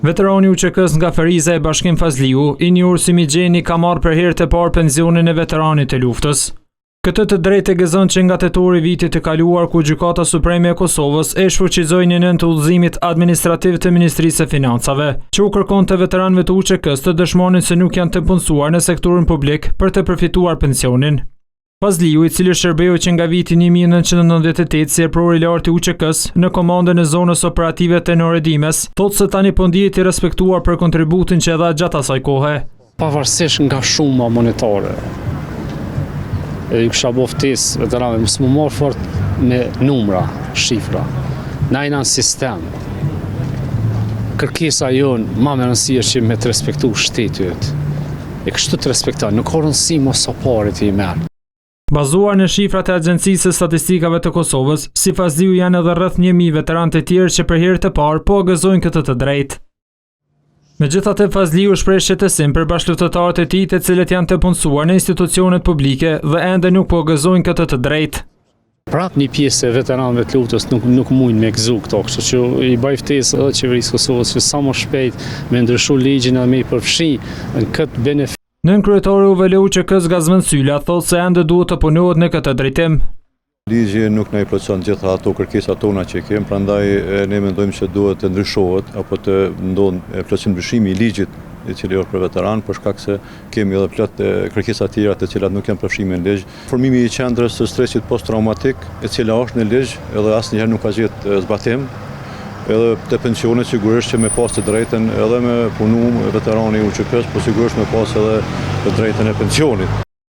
Veterani UÇK-s nga Feriza e Bashkim Fazliu, i njohur si Migjeni, ka marrë për herë të parë pensionin e veteranit të luftës. Këtë të drejtë e gëzon që nga tetori vitit të kaluar ku Gjykata Supreme e Kosovës e shfuqizoi një nënt të udhëzimit administrativ të Ministrisë së Financave, që u kërkon të veteranëve të UÇK-s të dëshmonin se nuk janë të punësuar në sektorin publik për të përfituar pensionin. Fazliu, i cili shërbeu që nga viti 1998 si epror i lartë i UÇK-s në komandën e zonës operative të Noredimes, thotë se tani po ndihet i respektuar për kontributin që dha gjatë asaj kohe. Pavarësisht nga shuma monetare, i kisha bo ftesë veteranëve mos më marr fort me numra, shifra. Na jena në sistem. Kërkesa jonë më e rëndësishme që me të respektu shtetit. E kështu të respektojnë, nuk ka rëndësi mos sa paret i merr. Bazuar në shifrat e Agjencisë së Statistikave të Kosovës, si Fazliu janë edhe rreth 1000 veteranë të tjerë që për herë të parë po gëzojnë këtë të drejtë. Megjithatë, Fazliu shpreh shqetësim për bashkëluftëtarët e tij të cilët janë të punësuar në institucionet publike dhe ende nuk po gëzojnë këtë të drejtë. Prap një pjesë e veteranëve të luftës nuk mujnë me gëzu këto, kështu që i bëj ftesë edhe qeverisë Kosovës që sa më shpejt me ndryshu ligjin dhe me i përfshi në këtë benefit. Nën kryetari UVL UÇK-s Gazvend Sylla thotë se ende duhet të punohet në këtë drejtim. Ligji nuk na i plotson gjitha ato kërkesat tona që kemi, prandaj ne mendojmë se duhet të ndryshohet apo të ndodhë plotësim ndryshimi i ligjit i cili është për veteran, për shkak se kemi edhe plot kërkesa të tjera të cilat nuk janë përfshime në ligj. Formimi i qendrës së stresit posttraumatik, e cila është në ligj, edhe asnjëherë nuk ka gjetë zbatim. Edhe të pensionet sigurisht që me pas të drejten edhe me punu veterani i UÇK-s, po sigurisht me pas edhe të drejten e pensionit.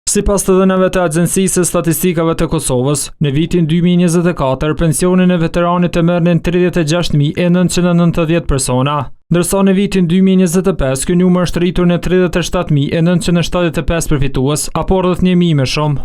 Sipas të dhënave të Agjencisë së Statistikave të Kosovës, në vitin 2024 pensionin e veteranit të merrnin 36.990 persona, ndërsa në vitin 2025 ky numër është rritur në 37.975 përfitues, apo rreth 1.000 më shumë.